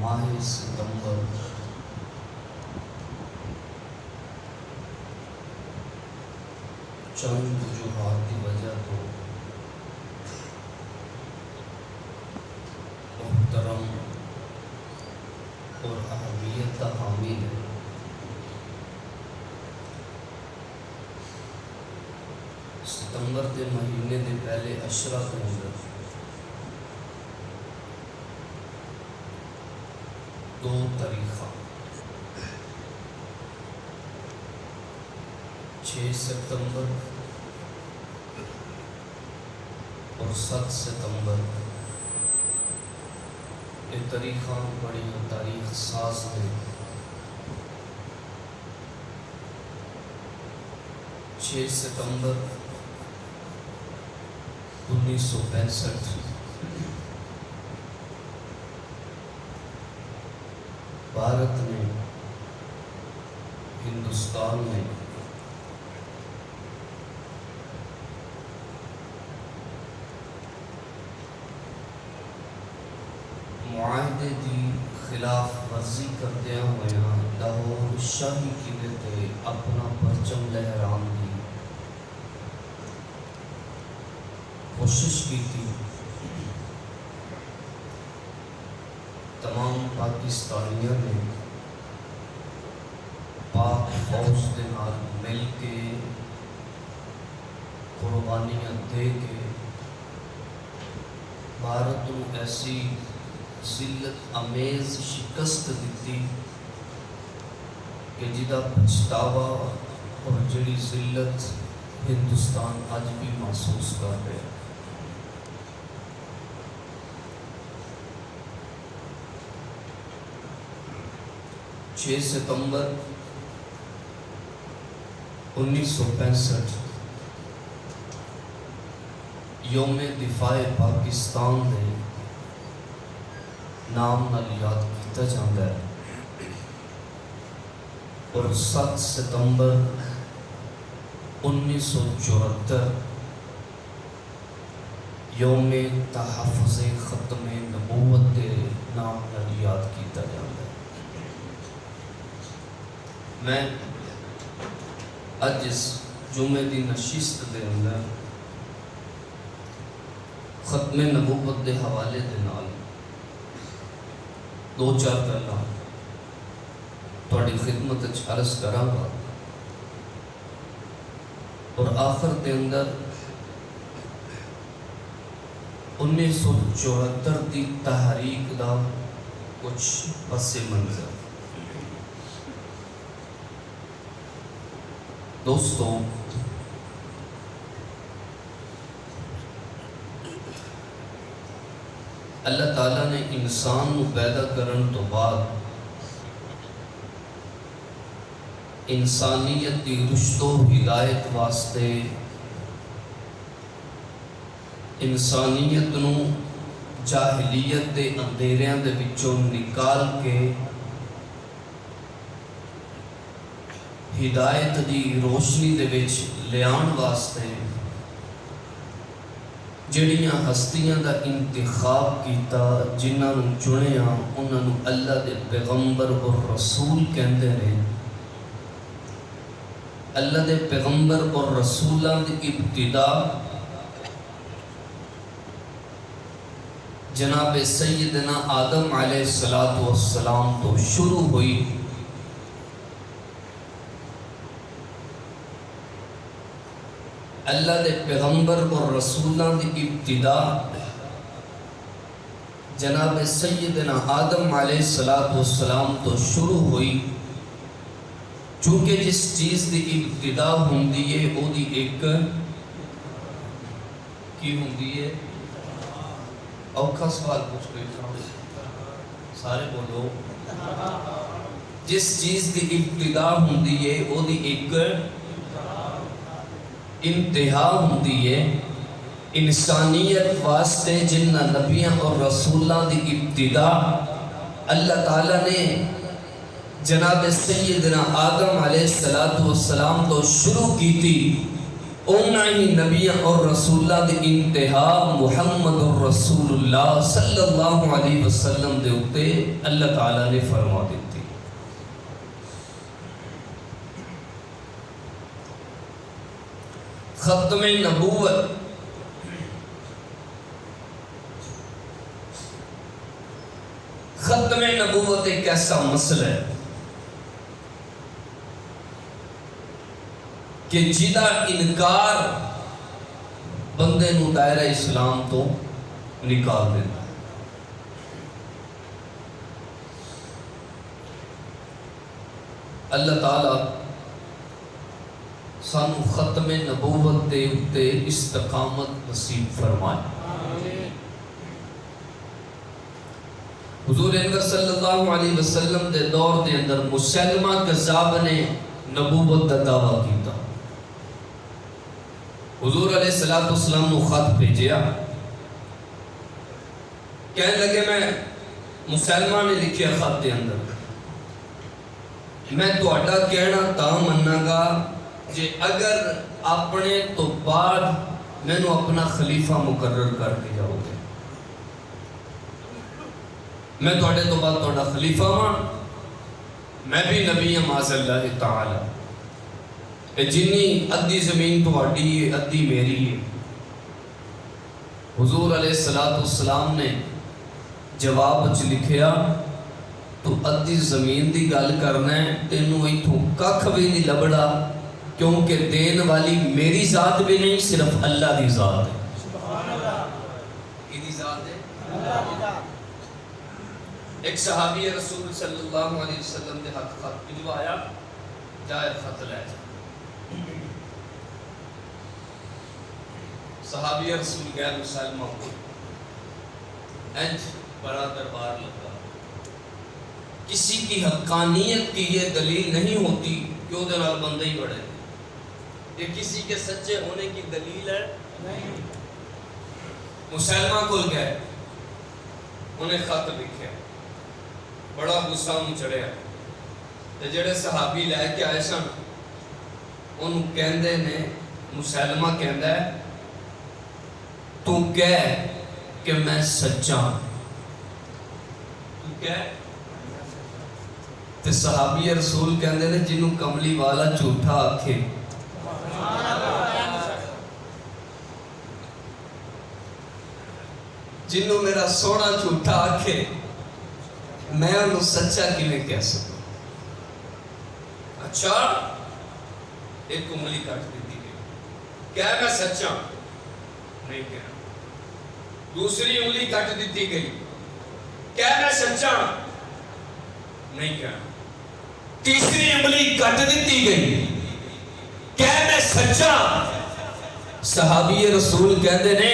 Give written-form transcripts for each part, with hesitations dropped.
ماہ ستمبر چند وجوہات کی وجہ تو محترم اور اہمیت کا حامل ہے۔ ستمبر کے مہینے کے پہلے اشرا کے اندر دو تاریخ 6 ستمبر اور 7 ستمبر یہ تاریخاں بڑی تاریخ ساز ہیں۔ 6 ستمبر 1965 بھارت نے ہندوستان میں معاہدے کی خلاف ورزی کردیا ہوا لاہور شاہی قلعے تے اپنا پرچم لہران کی کوشش کی تھی۔ تمام پاکستانیوں نے پاک فوج کے نال مل کے قربانیاں دے کے بھارت کو ایسی ذلت امیز شکست دیتی کہ جدا پچھتاوا اور جڑی ذلت ہندوستان آج بھی محسوس کر رہے ہیں۔ 6 ستمبر 1965 یوم دفاع پاکستان نے نام نال یاد کیتا جاتا ہے، اور 7 ستمبر 1974 یوم تحفظ ختم نبوت کے نام نال یاد کیتا جاتا ہے۔ میں اج اس جمعے دی نشست دے اندر ختم نبوت دے حوالے دے نال 2-4 گلاں تہاڈی خدمت وچ عرض کراں گا، اور آخر دے اندر 1974 دی تحریک دا کچھ پس منظر۔ دوستو، اللہ تعالیٰ نے انسان کو پیدا کرن تو بعد انسانیت کی رشد و ہدایت واسطے انسانیت نو جاہلیت دے اندھیریاں دے وچوں نکال کے ہدایت دی روشنی دے وچ لیان واسطے جڑیاں ہستیاں دا انتخاب کیتا، جنہاں نوں چنیا، انہاں نوں اللہ دے پیغمبر اور رسول کہندے نے۔ اللہ دے پیغمبر اور رسولاں دی ابتدا جناب سیدنا آدم علیہ السلام تو شروع ہوئی۔ اللہ دے پیغمبر اور رسولاں دی ابتدا جناب سیدنا آدم علیہ السلام تو شروع ہوئی، چونکہ جس چیز دی ابتدا ہوندی ہے او دی ایک کی ہوندی ہے؟ اوکھا سوال پوچھ رہے سارے بولو۔ جس چیز دی ابتدا ہوندی ہے او دی ایک انتہا ہوندی ہے۔ انسانیت واسطے جنہ نبیاں اور رسولاں دی ابتدا اللہ تعالیٰ نے جناب سیدنا آدم علیہ السلام تو شروع کی تھی، اونا ہی نبیاں اور رسولہ دی انتہا محمد الرسول اللہ صلی اللہ علیہ وسلم دے اتے اللہ تعالیٰ نے فرما دیتی. ختم نبوت ختم نبوت ایک ایسا مسئلہ ہے کہ جدا انکار بندے نو دائرہ اسلام تو نکال دیتا. اللہ تعالیٰ سانو ختم نبوت دے اتے استقامت نصیب فرمائے. حضور انور صلی اللہ علیہ وسلم دے دور دے اندر مسلمہ کذاب نے نبوت دا دعویٰ کیتا. حضور علیہ السلام نو خط بھیجیا، کہنے لگے میں مسلمہ نے لکھیا خط دے اندر میں تہاڈا کہنا تا مننا گا جے اگر اپنے تو بعد مینوں اپنا خلیفہ مقرر کر کے جاؤ گے. میں تہاڈے تو بعد تہاڈا خلیفہ ہاں، میں بھی نبی ہاں معاذ اللہ تعالی. جنی ادھی زمین تہاڈی ہے ادھی میری ہے. حضور علیہ السلام نے جواب وچ لکھیا تو ادھی زمین دی گل کرنا ہے تینوں ایتھوں ککھ بھی نہیں لبڑا، کیونکہ دین والی میری ذات بھی نہیں، صرف اللہ دی ذات ہے. کیدی ذات ہے؟ اللہ دی ذات. ایک صحابی رسول صلی اللہ علیہ وسلم دے ہاتھ خط بھجوایا، جائے خط لے جا. صحابی رسول غیر مسلمہ کو انج بڑا دربار لگا. کسی کی حقانیت کی یہ دلیل نہیں ہوتی کہ وہ دنال بندہ ہی بڑھے. یہ کسی کے سچے ہونے کی دلیل ہے نہیں. مسلمہ کو گئے، انہیں خط لکھے، بڑا غصہ انہوں چڑھے ہیں. جڑے صحابی لے کے آئے سن انہوں کہندے نے، مسلمہ کہندہ ہے تو کہہ کہ میں سچا ہوں. تو کہہ تے صحابی رسول کہندے نے جنہوں کملی والا جھوٹا آکھے جنہوں میرا سونا جھوٹا آکھے میں انہوں سچا کیویں کہہ سکوں. اچھا ایک انگلی کٹ دیتی گئی، کیا میں سچا نہیں کہنا. دوسری انگلی کٹ دیتی گئی، کیا میں سچا نہیں کہنا. تیسری انگلی کٹ دیتی گئی، کیا میں سچا. صحابی رسول کہندے نے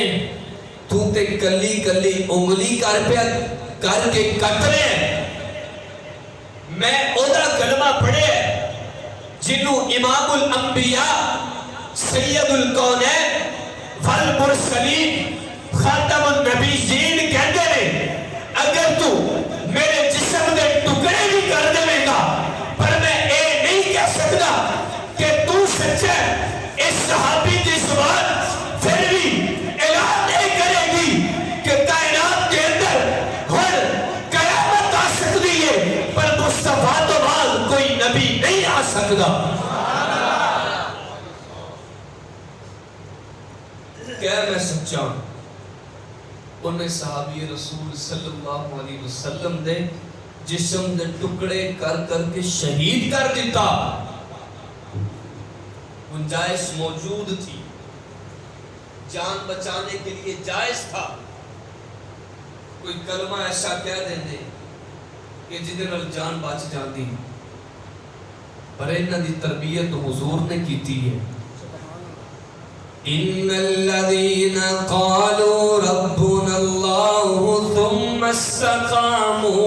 تو تے کلی کلی انگلی کر پیا کر کے کٹ رہے. میں اودا کلمہ پڑھے جنہوں امام الانبیاء سید الکونین والمرسلین خاتم النبیین کہندے نے اگر تو میرے جسم دے ٹکڑے بھی کر دے گا پر میں اے نہیں کہہ سکتا کہ تو سچ ہے. اس صحابی کی زبان پھر بھی اعلان نہیں کرے گی کہ کائنات کے اندر ہر قیامت آ سکتی ہے پر مصطفیٰ تو بعد کوئی نبی نہیں آ سکتا. کیا میں سچا ہوں. انہیں صحابی رسول صلی اللہ علیہ وسلم دے جسم دے ٹکڑے کر کر کے شہید کر دیتا. گنجائش موجود تھی، جان بچانے کے لیے جائز تھا. کوئی کلمہ ایسا کہہ دیں دے کہ جدھر جان بچ جاتی، پر انہاں دی تربیت حضور نے کیتی ہے. ان الذين قالوا ربنا الله ثم استقاموا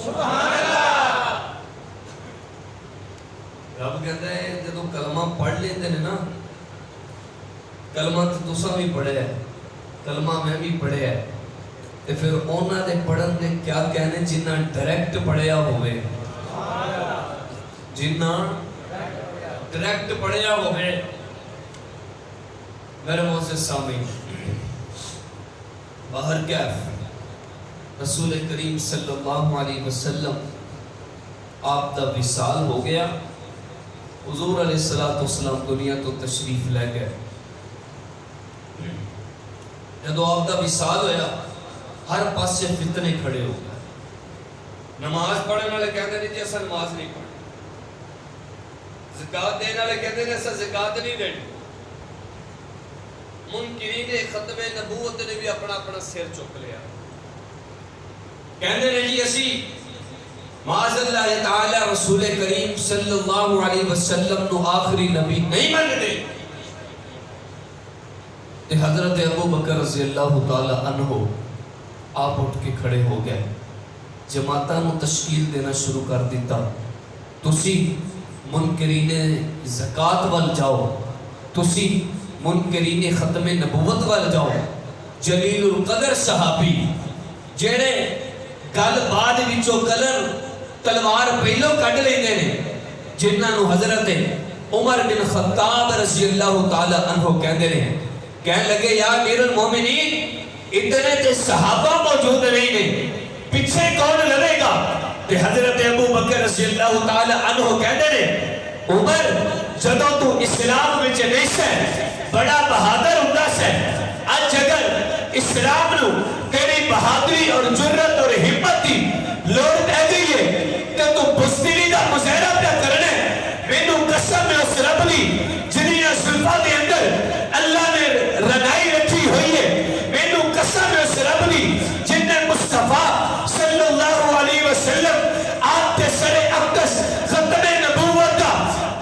سبحان اللہ. رب کہتا ہے جب کلمہ پڑھ لیتے ہیں نا، کلمہ تو تساں بھی پڑھے ہے، کلمہ میں بھی پڑھے ہے، تے پھر انہاں دے پڑھن دے کیا کہنے جنہاں ڈائریکٹ پڑھیا ہوئے، جنہاں ڈائریکٹ پڑھیا ہوئے میرے معزز سامعین، باہر کیف رسول کریم صلی اللہ علیہ وسلم آپ دا وصال ہو گیا، حضور علیہ السلام دنیا تو تشریف لے گئے۔ جدو آپ دا وصال ہویا ہر پاسے فتنے کھڑے ہو گئے۔ نماز پڑھنے والے کہتے ہیں جی ایسا نماز نہیں پڑھنی، زکات دینے والے کہتے ہیں ایسا زکات نہیں دینی، منکرین ختم نبوت نے بھی اپنا اپنا سر چک لیا، کہتے ہیں جی اسی معاذ اللہ تعالی رسول کریم صلی اللہ علیہ وسلم نو آخری نبی نہیں مانتے۔ تے حضرت ابو بکر رضی اللہ تعالی عنہ آپ اٹھ کے کھڑے ہو گئے، جماعتاں نو تشکیل دینا شروع کر دیتا، تسی منکرین زکات وال جاؤ، تسی منکرین ختم نبوت وال جاؤ۔ جلیل القدر صحابی جڑے گل بعد وچوں کلر تلوار پہلو کڈ لیندے نے، جنہاں نو حضرت عمر بن خطاب رضی اللہ تعالی عنہ کہندے نے، کہنے لگے یا امیر المومنین اتنے تے صحابہ موجود نہیں نے، پیچھے کون لڑے گا؟ تے حضرت ابو بکر رضی اللہ تعالی عنہ کہندے نے، عمر جدوں تو اسلام وچ نہیں سے بڑا بہادر ہوندا سے، اج اگر اسلام نو تیری بہادری اور جرت اور ہمت دی لوڑ پہ گئی ہے تے تو بزدلی دا مظاہرہ پہ کرنا ہے۔ مینوں قسم ہے اس رب دی جنہاں زلفاں دے اندر اللہ نے رنائی رکھی ہوئی ہے، مینوں قسم ہے اس رب دی جن نے مصطفیٰ صلی اللہ علیہ وسلم آپ کے سر اقدس ختم نبوت کا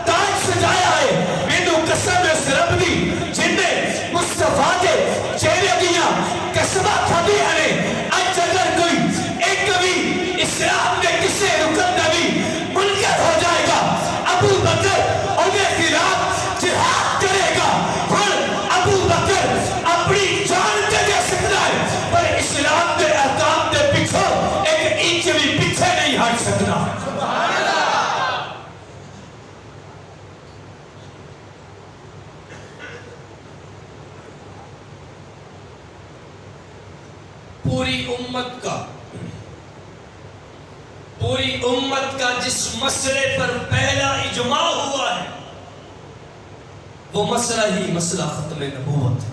تاج سجایا ہے، مینوں قسم ہے اس رب دی جن نے مصطفیٰ کے چہرے دیاں قسمہ کھدیاں نے۔ اج اگر کوئی ایک بھی اسلام کے کسی رکن نبی منکر ہو جائے گا، ابو بکر انہیں خلاف جہاد کرے گا۔ ہن ابو بکر اپنی جان کے دے سکتا ہے پر اسلام کے احکام کے پیچھے ایک انچ بھی پیچھے نہیں ہٹ سکتا۔ پوری امت کا جس مسئلے پر پہلا اجماع ہوا ہے وہ مسئلہ ہی مسئلہ ختم نبوت ہے۔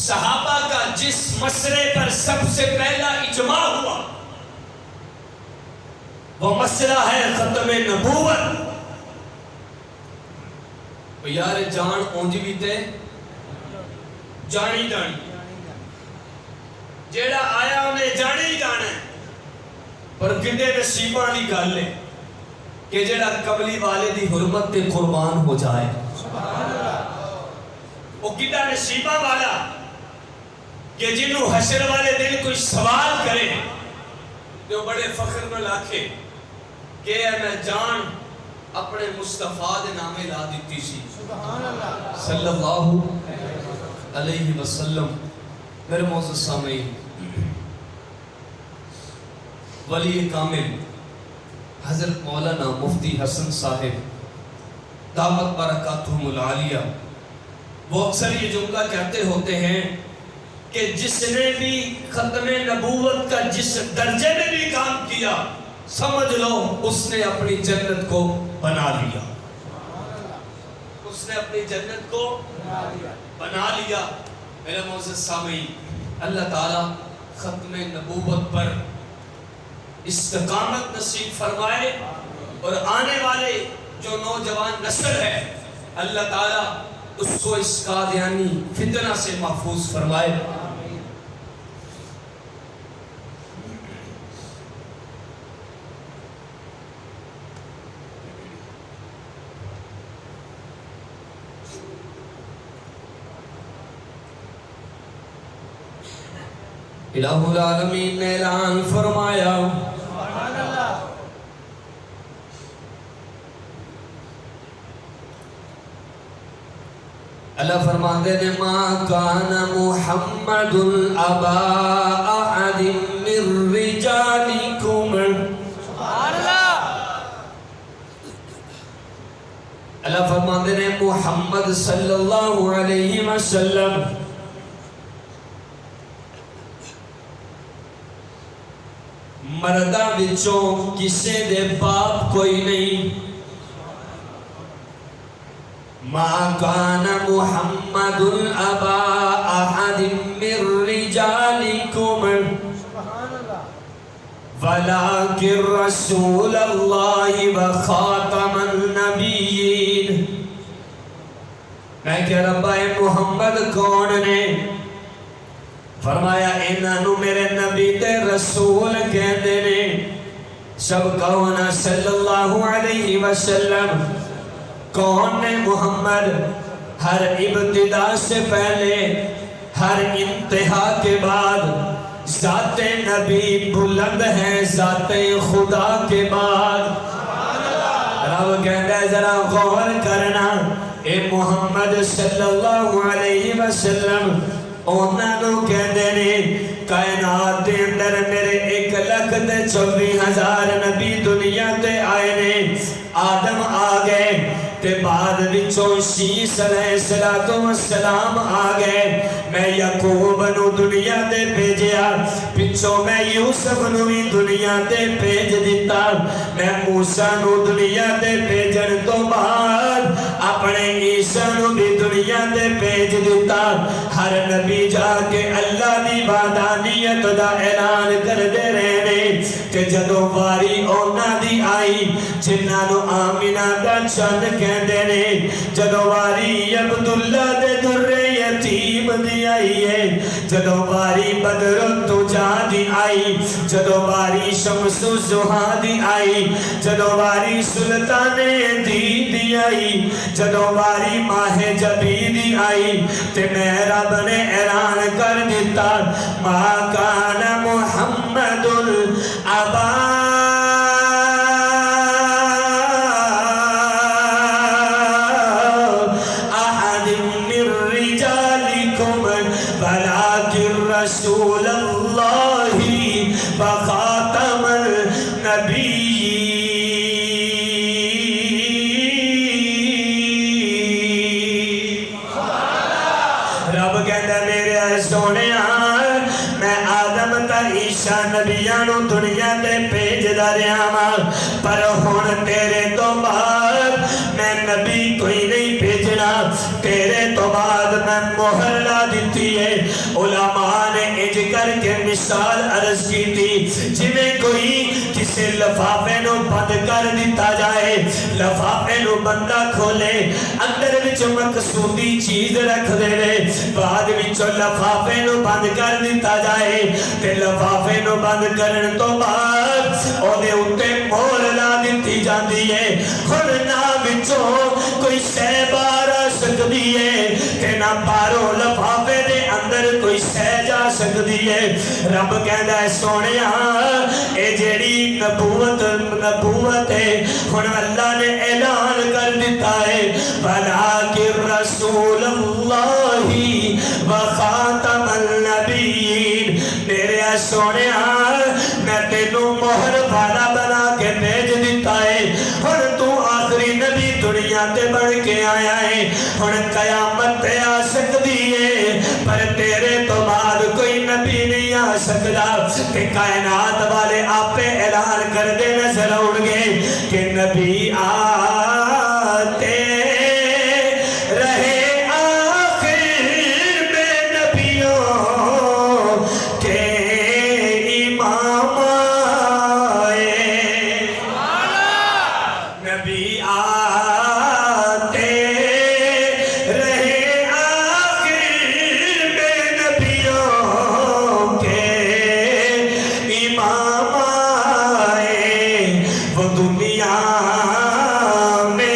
صحابہ کا جس مسئلے پر سب سے پہلا اجماع ہوا وہ مسئلہ ہے ختم نبوت۔ یار جان اونج بھی تے جانی جانی، جیڑا آیا انہیں جانے ہی جانا ہے، پر کنے نصیبہ نہیں گل ہے کہ جیڑا قبلی والے دی حرمت تے قربان ہو جائے۔ وہ کنا نصیبہ والا کہ جنہوں حشر والے دن کوئی سوال کرے تو بڑے فخر میں لاکھے کہ میں جان اپنے مصطفیٰ دے نامے لا دیتی سی صلی اللہ علیہ وسلم۔ میرے معزز سامعین، ولی کامل حضرت مولانا مفتی حسن صاحب دامت برکاتہم العالیہ وہ اکثر یہ جملہ کہتے ہوتے ہیں کہ جس نے بھی ختم نبوت کا جس درجے میں بھی کام کیا سمجھ لو اس نے اپنی جنت کو بنا لیا، اس نے اپنی جنت کو بنا لیا۔ میرے معزز سامعین، اللہ تعالیٰ ختم نبوت پر استقامت نصیب فرمائے اور آنے والے جو نوجوان نسل ہے اللہ تعالیٰ اس کو اس قادیانی فتنہ سے محفوظ فرمائے۔ الہ العالمین نے اعلان فرمایا اللہ فرماتے نے ما کان محمد ابا احد من رجالکم اللہ فرماتے ہیں محمد صلی اللہ علیہ وسلم مردہ وچوں کسے دے باپ کوئی نہیں. ما کان محمد ابا احد من رجالکم ولکن رسول اللہ وخاتم النبیین. میں کہ ربا محمد کون نے؟ فرمایا انہوں میرے نبی تے رسول کہندے نے. سب کہونا صلی اللہ علیہ وسلم. کون نے محمد؟ ہر ابتدا سے پہلے ہر انتہا کے بعد ذات نبی بلند ہے ذات خدا کے بعد. رب کہتا ہے ذرا غور کرنا اے محمد صلی اللہ علیہ وسلم انہوں کہتے ہیں کائنات دے اندر میرے 1,24,000 نبی دنیا تے آئے نے. آدم آ گئے تے بعد وچوں شیس علیہ السلام آ گئے. میں یعقوب نو دنیا تے بھیجیا پچھوں میں یوسف نو بھی دنیا تے بھیج دیتا. میں موسیٰ نو دنیا تے بھیجن تو بعد اپنے عیسیٰ نو بھی دنیا تے بھیج دیتا. ہر نبی جا کے اللہ دی وحدانیت دا اعلان کر دے رہے کہ جدو واری اونا دی آئی جنہاں نو آمینہ دا چند کہندے نے. جدو واری عبداللہ دے در یتیم دی آئی ہے. جدو واری بدر الدجا دی آئی. جدو واری شمس الزحا دی آئی. جدو واری سلطان دی آئی. جدو واری ماہ جبی دی آئی تے میں رب نے اعلان کر دیتا ما کان محمد ابا احد من رجالکم ولکن رسول اللہ وخاتم النبیین. رب کہتا ہے میرے سونے میں آدم تا عیسیٰ نبیانو دنیا تے بھیج دا رہا ہاں پر ہن تیرے تو بعد میں نبی کوئی نہیں بھیجنا. تیرے تو بعد میں مہر لا دیتی ہے. علماء نے اج کر کے مثال عرض کی تھی جنہیں کوئی کسی لفافے نو بند کر دیتا جائے. لفافے نو بندہ کھولے اندر وچ مقصودی چیز رکھ دے رہے بعد وچ لفافے نو بند کر دیتا جائے تے لفافے نو بند کرن تو بعد او دے اُتے مہر لا دیتی جاندی ہے. ہن نہ وچوں کوئی شے باہر آ سکدی ہے تے نہ باہروں لفافے دے اندر کوئی شے جا سکدی ہے. رب کہندا ہے سونیا اے جیڑی نبوت ہے ہن اللہ نے اعلان کر دیتا ہے ولکن رسول اللہ وخاتم النبیین. میرے سونیا میں تینوں مہر والا بنا کے بھیج دیتا ہے. ہن تو آخری نبی دنیا تے بن کے آیا ہے. ہن قیامت تے آ سکدی ہے پر تیرے تو بعد کوئی نبی نہیں آ سکدا. کہ کائنات والے آپے اعلان کر دے نظر آؤں گے کہ نبی آتے رہے آخر میں نبیوں کے امام آئے. نبی آتے رہے آخر میں نبیوں کے امام آئے. وہ دنیا میں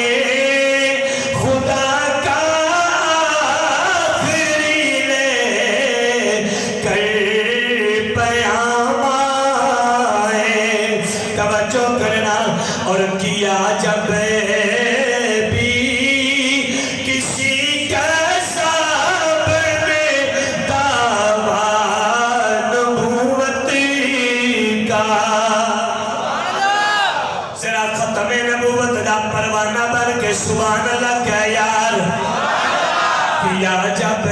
کیا جب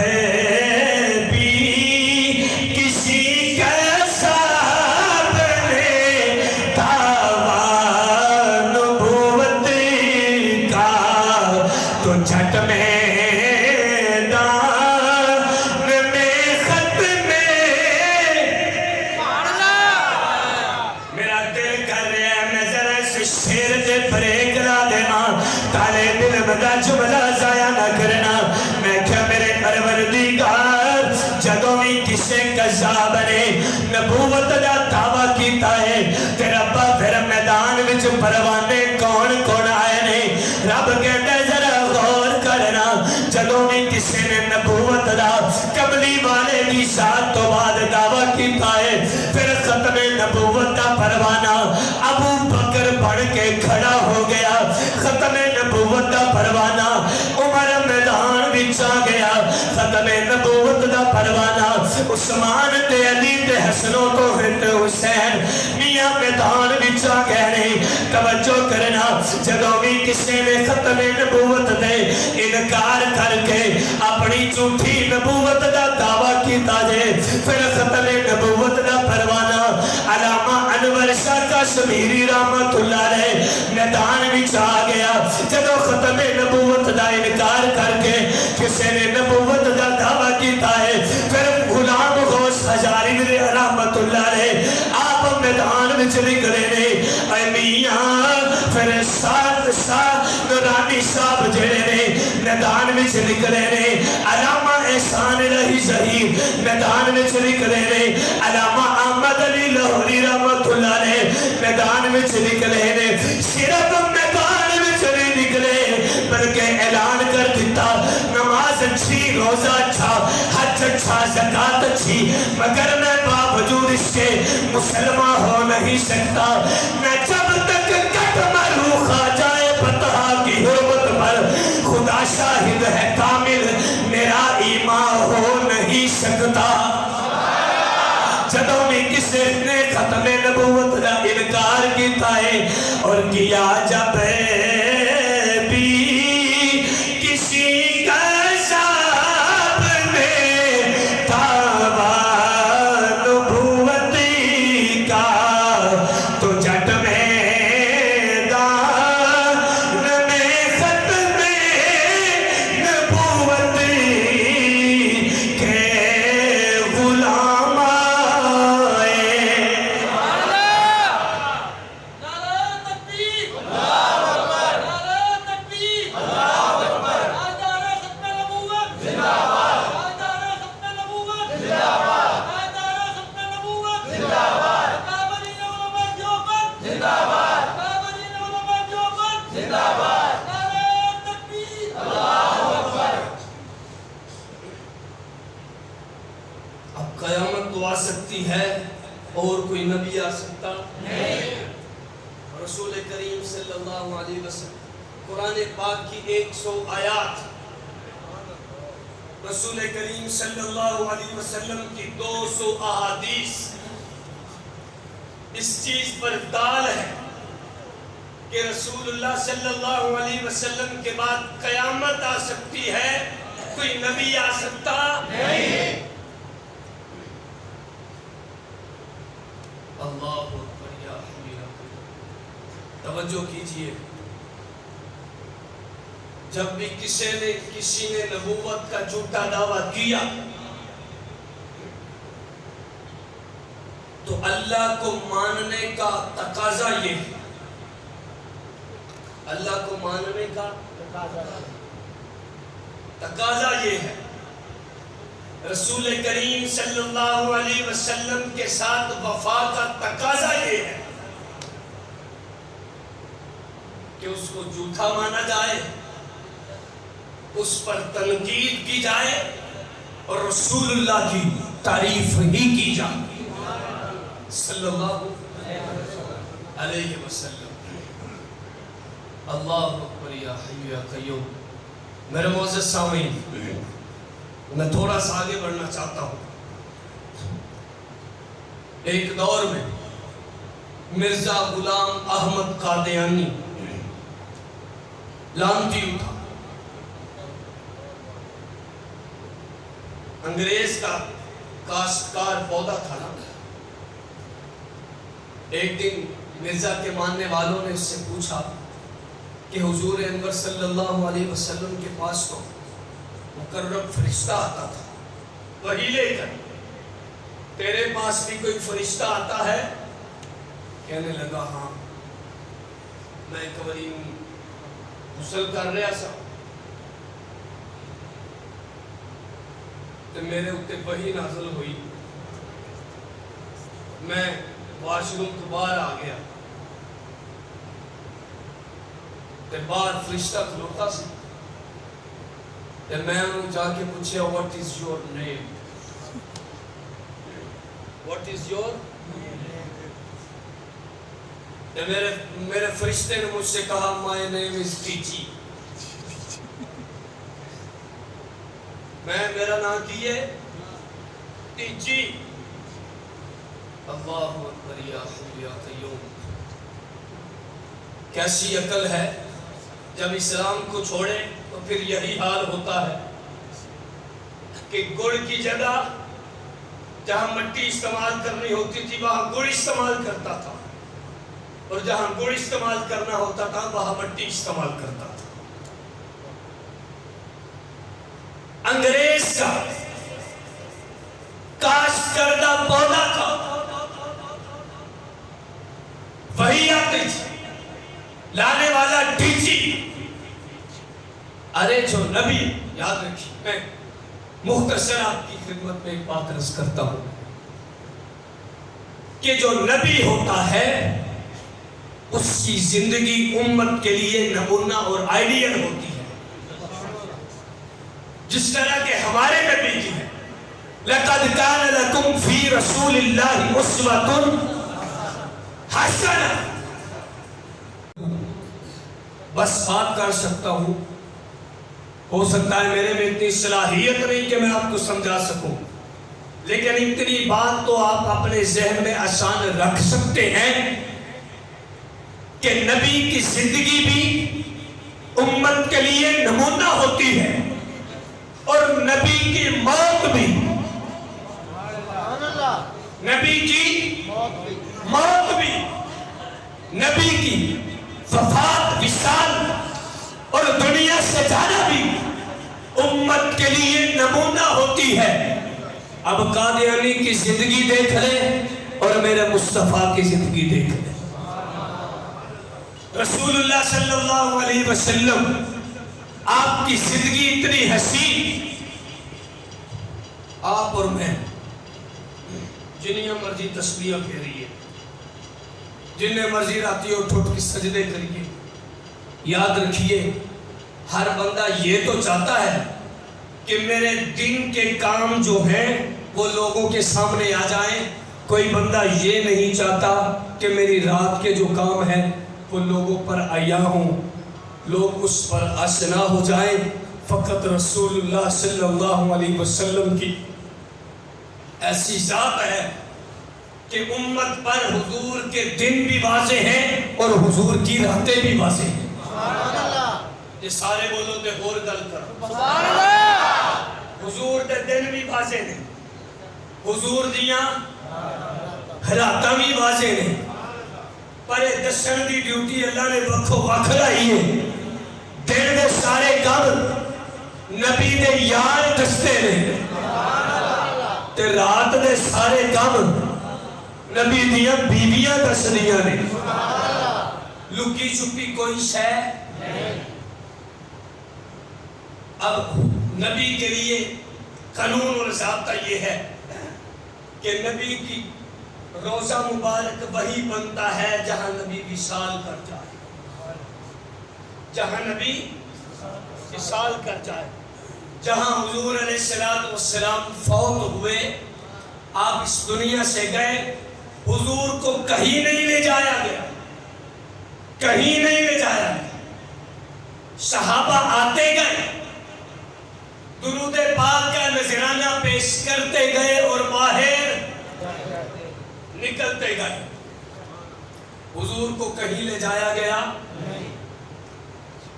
بھی کسی کذاب نے دعویٰ نبوت کا تو جھٹ میدان میں ختم میرا دل کر رہا ہے میں ذرا اس شیر دے بریک لا دینا تالے علم دا جملہ ضائع نہ کرنا میں کیا میرے پروردگار جدوں بھی کسے کذاب نے نبوت دا دعویٰ کیتا ہے تے رب پھر میدان وچ پروانے کون کون آئے نے رب کہتا ہے ذرا غور کرنا جدوں بھی کسے نے نبوت دا کملی والے کی ذات تو بعد دعویٰ کیتا ہے پھر ختم نبوت دا پروانہ ابو بکر بڑھ کے کھڑا ہو گیا ختم نبوت دا پروانہ عمر میدان وچ آ گیا ختم نبوت دا پروانہ عثمان تے علی تے حسن و حسین میاں میدان وچ آ گئے نے توجہ کرنا جدوں بھی کسی نے ختم نبوت دے انکار کر کے اپنی جھوٹی نبوت دا دعویٰ کیتا جے پھر ختم نبوت دا پروانہ علامہ انور شاہ کشمیری رحمت اللہ علیہ میدان وچ آ گیا جدوں ختم نبوت دا انکار کر کے کسی نے نبوت دا دعویٰ کیتا ہے پھر غلام غوث ہزاری رحمت اللہ علیہ آپ میدان وچ نکلے نے اے میاں پھر نورانی صاحب جڑے نے میدان وچ نکلے نے علامہ احسان الہی ظہیر میدان وچ نکلے نے علامہ احمد علی لاہوری رحمت اللہ علیہ میدان وچ نکلے نے صرف میدان وچ نہیں نکلے بلکہ اعلان کر دیتا نماز اچھی روزہ اچھا حج اچھا زکات اچھی مگر میں باوجود اس کے مسلمان ہو نہیں سکتا میں جب تک کٹ مرو کھا جائے فتح کی حرمت پر خدا شاہد ہے کامل میرا ایمان ہو نہیں سکتا جدوں بھی کسی نے ختم نبوت کا انکار کیتا ہے اور کیا جب بھی کسی کذاب نے دعویٰ نبوت کا تو جھٹ میدان میں ختم نبوت کے غلام قیامت تو آ سکتی ہے اور کوئی نبی آ سکتا نہیں رسول کریم صلی اللہ علیہ وسلم قرآن پاک کی 100 آیات رسول کریم صلی اللہ علیہ وسلم کی 200 احادیث اس چیز پر دال ہے کہ رسول اللہ صلی اللہ علیہ وسلم کے بعد قیامت آ سکتی ہے کوئی نبی آ سکتا نہیں اللہ اکبر یا حبیب توجہ کیجئے جب بھی کسی نے نبوت کا جھوٹا دعویٰ کیا تو اللہ کو ماننے کا تقاضا یہ ہے اللہ کو ماننے کا تقاضا یہ ہے رسول کریم صلی اللہ علیہ وسلم کے ساتھ وفا کا تقاضا یہ ہے کہ اس کو جھوٹا مانا جائے اس پر تنقید کی جائے اور رسول اللہ کی تعریف ہی کی جائے صلی اللہ علیہ وسلم اللہ اکبر یا حی یا قیوم میرے معزز سامعین میں تھوڑا سا آگے بڑھنا چاہتا ہوں ایک دور میں مرزا غلام احمد قادیانی لانتی اٹھا انگریز کا کاشتکار پودا تھا نا. ایک دن مرزا کے ماننے والوں نے اس سے پوچھا کہ حضور انور صلی اللہ علیہ وسلم کے پاس تو مقرب فرشتہ آتا تھا وہی لے کر، تیرے پاس بھی کوئی فرشتہ آتا ہے؟ کہنے لگا ہاں، میں ایک باری غسل کر رہا سا تو میرے اتنے وحی نازل ہوئی، میں واش روم تو باہر آ گیا تے باہر فرشتہ کھلوتا سی تے میں انہوں جا کے پوچھیا what is your name؟ what is your تے میرے فرشتے نے مجھ سے کہا my name is ٹیچی. میرا نام کی ہے ٹیچی. اللہ اکبر یا حی یا قیوم. کیسی عقل ہے، جب اسلام کو چھوڑے تو پھر یہی حال ہوتا ہے کہ گڑ کی جگہ جہاں مٹی استعمال کرنی ہوتی تھی وہاں گڑ استعمال کرتا تھا، اور جہاں گڑ استعمال کرنا ہوتا تھا وہاں مٹی استعمال کرتا تھا. انگریز کا کاشت کردہ پودا تھا، وہی آتی تھی، لانے والا ٹیچی. ارے جو نبی، یاد رکھیے میں مختصر آپ کی خدمت میں ایک بات عرض کرتا ہوں کہ جو نبی ہوتا ہے اس کی زندگی امت کے لیے نمونہ اور آئیڈیل ہوتی ہے، جس طرح کہ ہمارے نبی کی ہے لَقَدْ كَانَ لَكُمْ فِي رَسُولِ اللَّهِ أُسْوَةٌ حَسَنَةٌ. بس بات کر سکتا ہوں، ہو سکتا ہے میرے میں اتنی صلاحیت نہیں کہ میں آپ کو سمجھا سکوں، لیکن اتنی بات تو آپ اپنے ذہن میں آسان رکھ سکتے ہیں کہ نبی کی زندگی بھی امت کے لیے نمونہ ہوتی ہے، اور نبی کی موت بھی، نبی کی موت بھی، نبی کی وفات وصال اور دنیا سے جانا بھی امت کے لیے نمونہ ہوتی ہے. اب قادیانی کی زندگی دیکھ لیں اور میرے مصطفیٰ کی زندگی دیکھ لیں. رسول اللہ صلی اللہ علیہ وسلم آپ کی زندگی اتنی حسین، آپ اور میں جنہیں مرضی تسبیح پھیریے، جنہیں مرضی راتی اٹھ اٹھ کے سجدے کریے، یاد رکھیے ہر بندہ یہ تو چاہتا ہے کہ میرے دن کے کام جو ہیں وہ لوگوں کے سامنے آ جائیں. کوئی بندہ یہ نہیں چاہتا کہ میری رات کے جو کام ہیں وہ لوگوں پر عیاں ہوں، لوگ اس پر آشنا ہو جائیں. فقط رسول اللہ صلی اللہ علیہ وسلم کی ایسی ذات ہے کہ امت پر حضور کے دن بھی واضح ہیں اور حضور کی راتیں بھی واضح ہیں. یہ سارے بولو تے غور گل کرو. حضور دے دن بھی واضح ہیں، حضور دیاں راتاں بھی واضح ہیں، پر دسن دی ڈیوٹی اللہ نے وکھو وکھ لائی ہے. دن دے سارے کام نبی دے یار دستے نے، تے رات دے سارے کام نبی دیاں بیویاں دس دیاں نے. لکی چھپی کوئی شے. اب نبی کے لیے قانون اور ضابطہ یہ ہے کہ نبی کی روزہ مبارک وہی بنتا ہے جہاں نبی وصال کر جائے، جہاں نبی وصال کر جائے. جہاں حضور علیہ السلام فوت ہوئے، آپ اس دنیا سے گئے، حضور کو کہیں نہیں لے جایا گیا، کہیں نہیں لے جایا گیا. صحابہ آتے گئے، درود پاک کا نذرانہ پیش کرتے گئے اور باہر نکلتے گئے. حضور کو کہیں لے جایا گیا.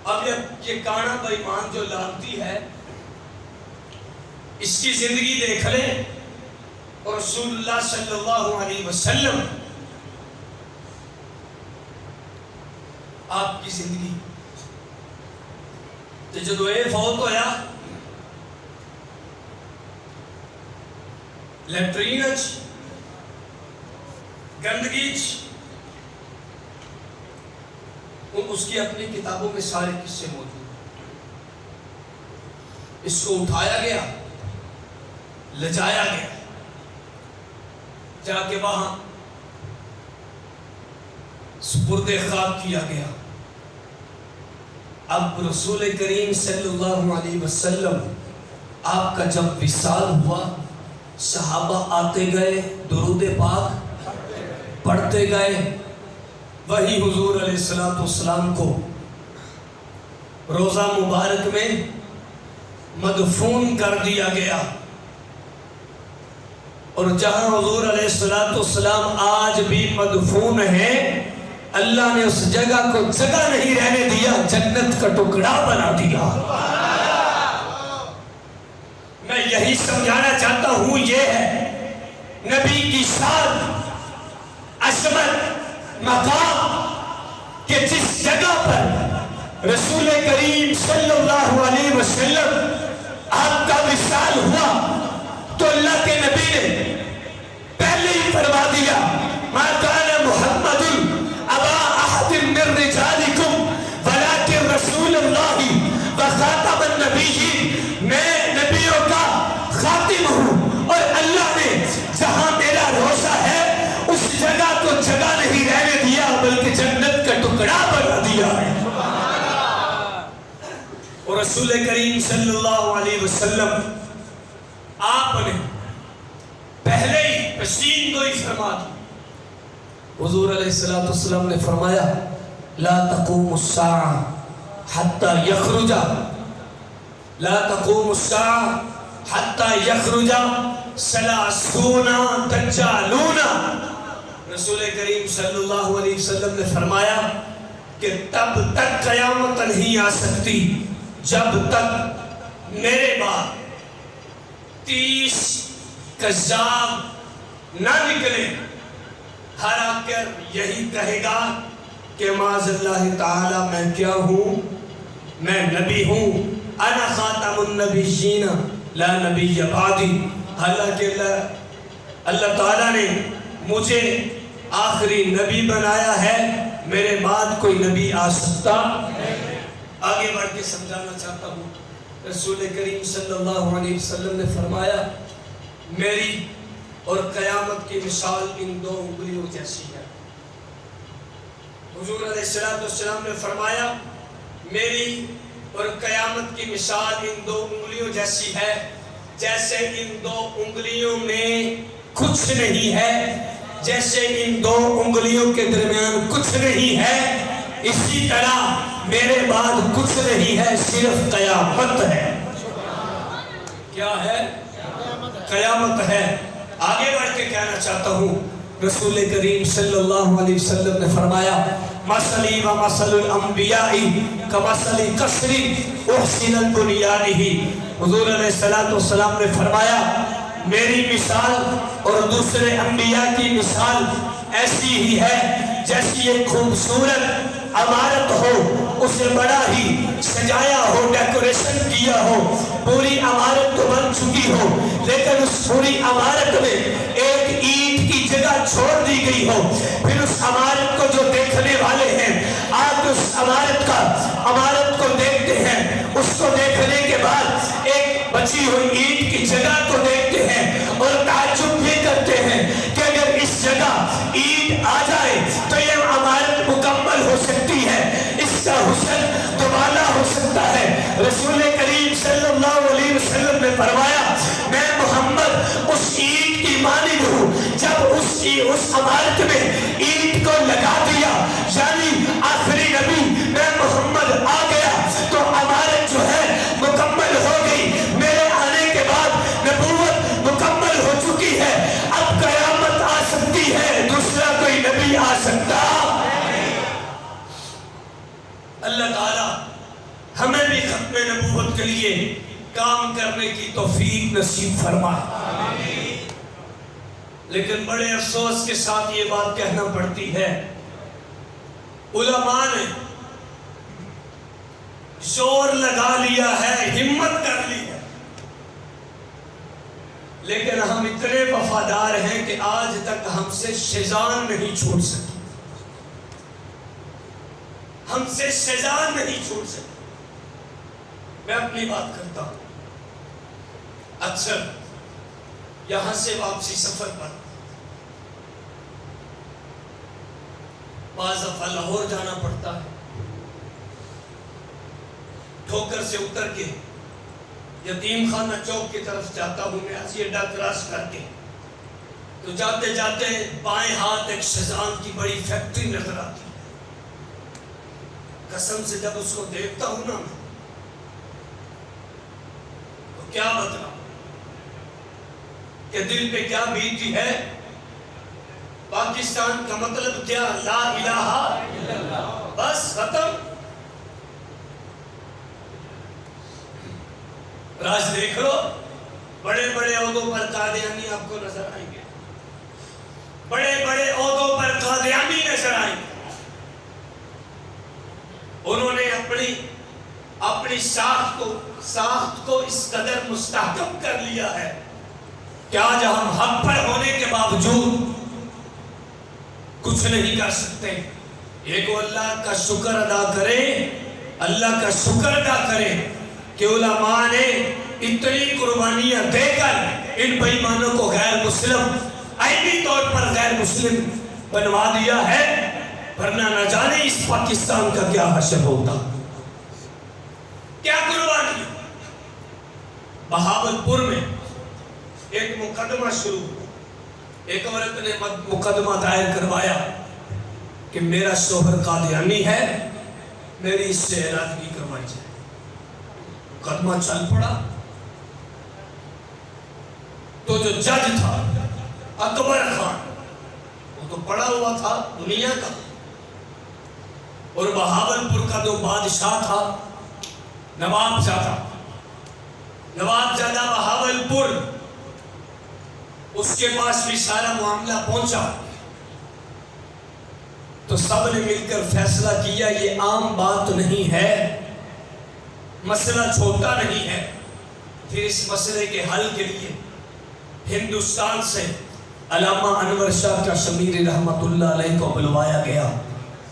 اب یہ کانا بے ایمان جو لانتی ہے اس کی زندگی دیکھ لیں اور رسول اللہ صلی اللہ علیہ وسلم آپ کی زندگی تے جدو اے فوت ہویا لیٹرین گندگی اس کی اپنی کتابوں میں سارے قصے موجود ہیں. اس کو اٹھایا گیا، لجایا گیا، جا کے وہاں سپرد خاک کیا گیا. اب رسول کریم صلی اللہ علیہ وسلم آپ کا جب وصال ہوا، صحابہ آتے گئے، درود پاک پڑھتے گئے. وہی حضور علیہ السلام کو روضہ مبارک میں مدفون کر دیا گیا. اور جہاں حضور علیہ السلام آج بھی مدفون ہیں، اللہ نے اس جگہ کو جگہ نہیں رہنے دیا، جنت کا ٹکڑا بنا دیا. میں یہی سمجھانا چاہتا ہوں، یہ ہے نبی کی شان، عظمت، مقام کہ جس جگہ پر رسول کریم صلی اللہ علیہ وسلم آپ کا وصال ہوا تو اللہ کے نبی نے پہلے ہی فرما دیا، ما کان محمد ابا احد من رجالکم ولکن رسول اللہ وخاتم النبیین. میں نبیوں کا خاتم ہوں اور اللہ نے جہاں میرا روضہ ہے اس جگہ کو جگہ نہیں رہنے دیا بلکہ جنت کا ٹکڑا بنا دیا ہے. اور رسول کریم صلی اللہ علیہ وسلم آپ نے پہلے ہی پشین گوئی فرما دی. حضور علیہ السلام نے فرمایا، لا تقوم الساعة حتى يخرج لا تقوم الساعة حتى يخرج 30 دجالون. رسول کریم صلی اللہ علیہ وسلم نے فرمایا کہ تب تک قیامت نہیں آ سکتی جب تک میرے بعد 30 کذاب نہ نکلے. ہر آ کر یہی کہے گا کہ معاذ اللہ تعالی میں کیا ہوں، میں نبی ہوں. انا خاتم النبیین لا نبی بعدی. حالانکہ اللہ تعالیٰ نے مجھے آخری نبی بنایا ہے، میرے بعد کوئی نبی آ سکتا. آگے بڑھ کے سمجھانا چاہتا ہوں، رسول کریم صلی اللہ علیہ وسلم نے فرمایا میری اور قیامت کی مثال ان 2 انگلیوں جیسی ہے. حضور علیہ السلام نے فرمایا میری اور قیامت کی مثال ان 2 انگلیوں جیسی ہے، جیسے ان 2 انگلیوں میں کچھ نہیں ہے، جیسے ان 2 انگلیوں کے درمیان کچھ نہیں ہے، اسی طرح میرے بعد کچھ نہیں ہے، صرف قیامت ہے. کیا ہے؟ قیامت ہے. آگے بڑھ کے کہنا چاہتا ہوں، رسول کریم صلی اللہ علیہ وسلم نے فرمایا مثلی و مثل الانبیاء کمثل قصر احسن بنیانہ. حضور علیہ السلام نے فرمایا میری مثال اور دوسرے انبیاء کی مثال ایسی ہی ہے جیسی ایک خوبصورت عمارت ہو، اسے بڑا ہی سجایا ہو، ڈیکوریشن کیا ہو، پوری عمارت تو بن چکی ہو لیکن اس پوری عمارت میں ایک اینٹ کی جگہ چھوڑ دی گئی ہو. پھر اس عمارت کو جو دیکھنے والے ہیں آج اس عمارت کو دیکھتے ہیں، اس کو دیکھنے کے بعد ایک بچی ہوئی اینٹ کی جگہ کو دیکھتے ہیں اور تعجب بھی کرتے ہیں کہ اگر اس جگہ اینٹ آ جائے تو یہ عمارت مکمل ہو سکتی ہے، اس کا حسن دوبالا ہو سکتا ہے. رسول کریم صلی اللہ علیہ وسلم نے فرمایا میں محمد اس اینٹ کی مانند ہوں. جب اس عمارت میں اینٹ کو لگا دیا یعنی آخری نبی میں محمد آ گیا تو عمارت جو ہے مکمل ہو گئی. میرے آنے کے بعد نبوت مکمل ہو چکی ہے، اب قیامت آ سکتی ہے، دوسرا کوئی نبی آ سکتا. اللہ تعالی ہمیں بھی ختم نبوت کے لیے کام کرنے کی توفیق نصیب فرمائے۔ لیکن بڑے افسوس کے ساتھ یہ بات کہنا پڑتی ہے، علماء نے زور لگا لیا ہے، ہمت کر لی ہے، لیکن ہم اتنے وفادار ہیں کہ آج تک ہم سے شیطان نہیں چھوٹ سکے، ہم سے شیطان نہیں چھوٹ سکے۔ میں اپنی بات کرتا ہوں، اکثر یہاں سے واپسی سفر پر بعض دفعہ لاہور جانا پڑتا ہے، ٹھوکر سے اتر کے یتیم خانہ چوک کی طرف جاتا ہوں میں، ایسی اڈا کراس کر کے، تو جاتے جاتے بائیں ہاتھ ایک شیطان کی بڑی فیکٹری نظر آتی ہے۔ قسم سے جب اس کو دیکھتا ہوں نا میں، تو کیا بتاؤں کہ دل پہ کیا بیتی ہے۔ پاکستان کا مطلب کیا؟ لا الہ الا اللہ، بس ختم۔ راج دیکھ لو، بڑے بڑے عہدوں پر قادیانی آپ کو نظر آئیں گے، بڑے بڑے عہدوں پر قادیانی نظر آئیں گے۔ انہوں نے اپنی ساخت کو اس قدر مستحکم کر لیا ہے کہ آج ہم حق پر ہونے کے باوجود کچھ نہیں کر سکتے۔ ایک اللہ کا شکر ادا کریں، اللہ کا شکر ادا کریں کہ علماء نے اتنی قربانیاں دے کر ان بے ایمانوں کو غیر مسلم، عینی طور پر غیر مسلم بنوا دیا ہے، ورنہ نہ جانے اس پاکستان کا کیا حشر ہوتا۔ کیا قربانی؟ بہاولپور میں ایک مقدمہ شروع ہوا، ایک عورت نے مقدمہ دائر کروایا کہ میرا شوہر قادیانی ہے، میری اس سے علیحدگی کروائی جائے۔ مقدمہ چل پڑا تو جو جج تھا اکبر خان، وہ تو پڑا ہوا تھا دنیا کا، اور بہاولپور کا جو بادشاہ تھا نواب زادہ بہاولپور، اس کے پاس بھی سارا معاملہ پہنچا تو سب نے مل کر فیصلہ کیا یہ عام بات نہیں ہے، مسئلہ چھوٹا نہیں ہے۔ پھر اس مسئلے کے حل کے لیے ہندوستان سے علامہ انور شاہ کشمیری رحمت اللہ علیہ کو بلوایا گیا۔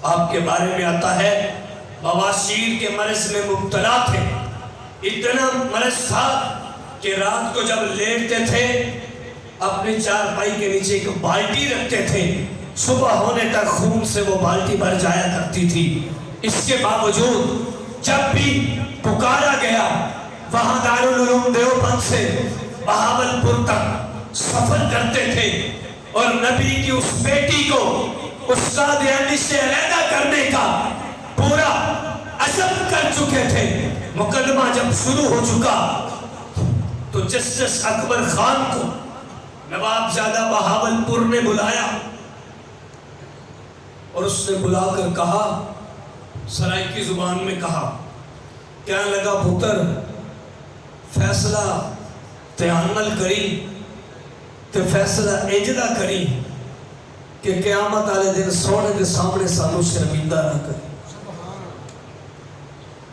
آپ کے بارے میں آتا ہے بواسیر کے مرض میں مبتلا تھے، اتنا مرض تھا کہ رات کو جب لیٹتے تھے اپنی چارپائی کے نیچے ایک بالٹی رکھتے تھے، صبح ہونے تک خون سے وہ بالٹی بھر جایا کرتی تھی۔ اس کے باوجود جب بھی پکارا گیا، وہاں دارالعلوم دیوبند سے بہاولپور تک سفر کرتے تھے اور نبی کی اس بیٹی کو اس قادیانی سے علیحدہ کرنے کا پورا عزم کر چکے تھے۔ مقدمہ جب شروع ہو چکا تو جسٹس اکبر خان کو نواب زادہ بہاولپور نے بلایا اور اس نے بلا کر کہا، سرائیکی زبان میں کہا، کیا لگا پتر فیصلہ تے عمل کری تے فیصلہ اجدا کری کہ قیامت والے دن سونے کے سامنے سانو شرمندہ نہ کرے۔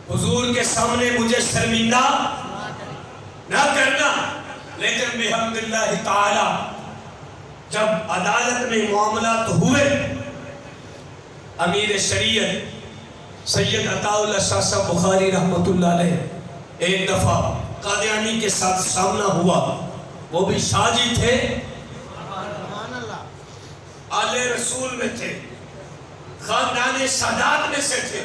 حضور کے سامنے مجھے شرمندہ نہ کرنا، لیکن بحمد اللہ تعالی جب عدالت میں معاملات ہوئے، امیر شریعت سید عطا اللہ شاہ صاحب بخاری رحمت اللہ علیہ ایک دفعہ قادیانی کے ساتھ سامنا ہوا، وہ بھی شاہ جی تھے، آل رسول میں تھے، خاندان سادات میں سے تھے۔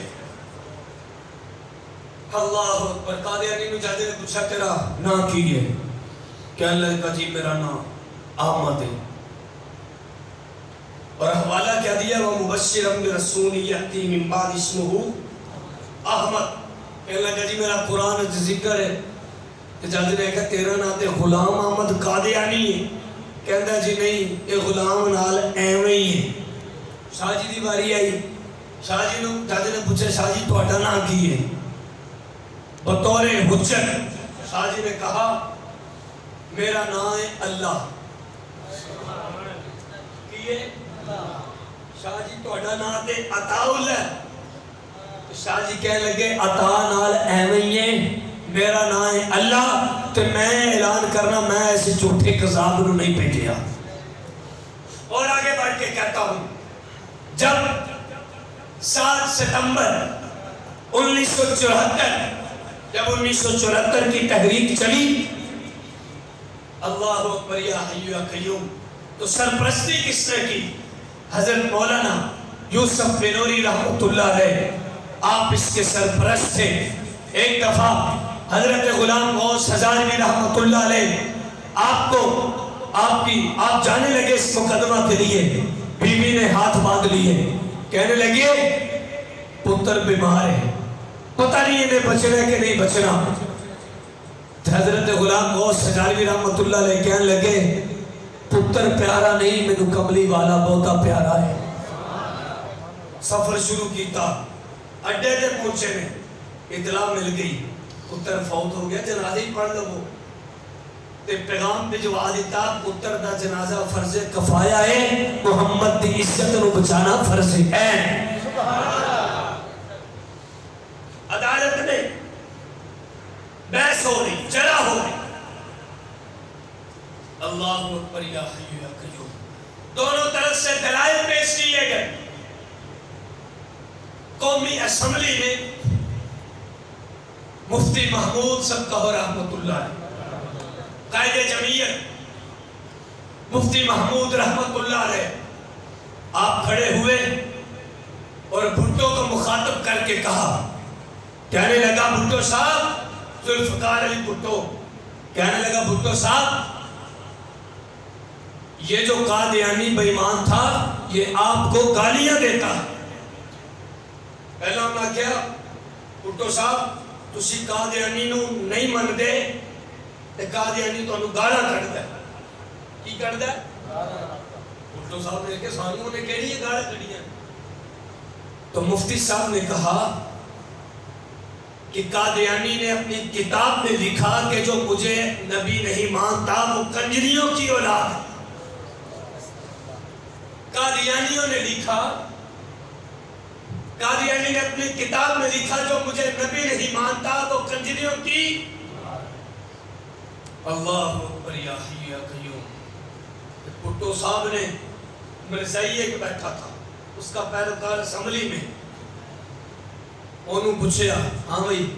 اللہ اکبر، قادیانی نے جاتے نے پوچھا تیرا نام کی ہے؟ کہنے لگا جی میرا نام احمد ہے، اور حوالہ کیا دیا، وہ مبشرم برسول یاتی من بعد اسمہ احمد۔ کہنے لگا جی میرا قرآن ذکر ہے، کہ جاتے نے کہا تیرا نام تے غلام احمد قادیانی ہے؟ کہندا جی نہیں، یہ غلام نال ایویں ہی ہے۔ شاہ جی دی باری آئی، شاہ جی نے پوچھا شاہ جی تہاڈا نام کی ہے؟ بطور حجت شاہ جی نے کہا میرا نام ہے اللہ کیے شاہ جی تہاڈا نام تے عطا اللہ شاہ جی کہنے لگے عطا نال ایویں ہی ہے میرا نام ہے اللہ تو میں اعلان کرنا میں ایسے جھوٹے کذاب نو نہیں بھیجیا اور آگے بڑھ کے کہتا ہوں جب 7 ستمبر 1974 جب 1974 کی تحریک چلی اللہ اکبر یا حی یا قیوم تو سرپرستی کس نے کی حضرت مولانا یوسف بنوری رحمۃ اللہ علیہ آپ اس کے سرپرست تھے ایک دفعہ حضرت غلام غوث ہزاروی رحمۃ اللہ علیہ آپ جانے لگے اس مقدمہ کے لیے بیوی نے ہاتھ باندھ لیے کہنے لگے پتر بیمار ہے پتہ نہیں انہیں بچنا کہ نہیں بچنا حضرت غلام غوث ہزاروی رحمۃ اللہ علیہ کہنے لگے پتر پیارا نہیں مینوں کملی والا بہتا پیارا ہے سفر شروع کیتا اڈے تے پہنچے نے اطلاع مل گئی پتر فوت ہو گیا جنازہ ہی پڑھ لو تے پیغام بھجوا دیتا پتر دا جنازہ فرض کفایا ہے محمد دی عزت نو بچانا فرض ہے عدالت میں بحث ہو رہی جرا ہو رہی اللہ اکبر یا حی یا قیوم دونوں طرف سے دلائل پیش کیے گئے قومی اسمبلی میں مفتی محمود سبکہ رحمۃ اللہ علیہ قائد جمعیت مفتی محمود رحمۃ اللہ علیہ آپ کھڑے ہوئے اور بھٹو کو مخاطب کر کے کہا کہنے لگا بھٹو صاحب ذوالفقار علی بھٹو کہنے لگا بھٹو صاحب یہ جو قادیانی بے ایمان تھا یہ آپ کو گالیاں دیتا ہے پہلا ہم کیا بھٹو صاحب تسی قادیانی نو نہیں من دے تے قادیانی تو انو گالا کٹ دے کی کٹ دے بھٹو صاحب نے کہ سانوں نے کہہ یہ گالا کٹیاں تو مفتی صاحب نے کہا کہ قادیانی نے اپنی کتاب میں لکھا کہ جو مجھے نبی نہیں مانتا وہ کنجریوں کی اولاد ہے قادیانیوں نے لکھا قادیانی نے اپنی کتاب میں لکھا جو مجھے نبی نہیں مانتا وہ کنجریوں کی اللہ اکبر یا حی یا قیوم بھٹو صاحب نے مرزائی ایک بیٹھا تھا اس کا پیروکار اسمبلی میں انہوں پوچھیا ہاں بھائی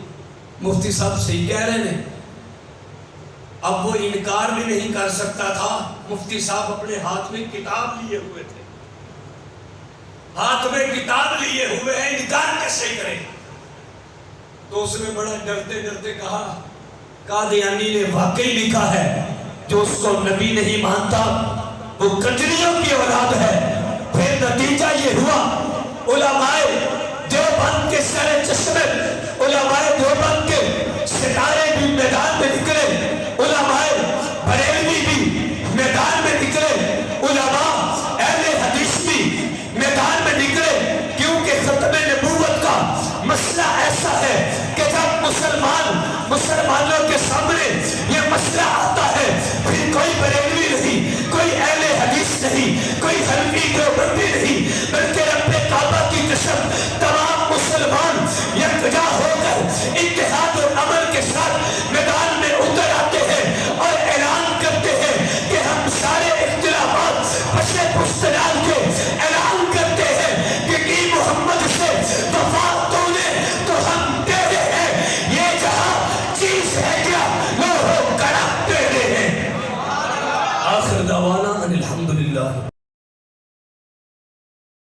مفتی صاحب صحیح کہہ رہے ہیں اب وہ انکار بھی نہیں کر سکتا تھا مفتی صاحب اپنے ہاتھ میں کتاب لیے ہوئے تھے ہاتھ میں کتاب لیے ہوئے ہیں انکار کیسے کرے تو اس نے بڑا ڈرتے ڈرتے کہا قادیانی نے واقعی لکھا ہے جو اس کو نبی نہیں مانتا وہ کنجریوں کی اولاد ہے پھر نتیجہ یہ ہوا علماء دیوبند کے سر چشمے علماء دیوبند کے ستارے بھی میدان میں نکلے علماء بریلوی بھی میدان میں نکلے علماء اہل حدیث بھی میدان میں نکلے کیونکہ ختم نبوت کا مسئلہ ایسا ہے کہ جب مسلمانوں کے سامنے یہ مسئلہ آتا ہے پھر کوئی بریلوی نہیں کوئی اہل حدیث نہیں کوئی حنفی دیوبندی نہیں بلکہ رب کعبہ کی قسم تمام مسلمان یکجا ہو کر اتحاد اور عمل کے ساتھ میدان میں اتر آتے ہیں اور اعلان کرتے ہیں کہ ہم سارے اختلافات پشے پشت ڈال کے اعلان کرتے ہیں کہ کی محمد سے وفا تو نے تو ہم تیرے ہیں یہ جہاں چیز ہے کیا لوہو کڑا تیرے ہیں آخر دعوانا ان الحمدللہ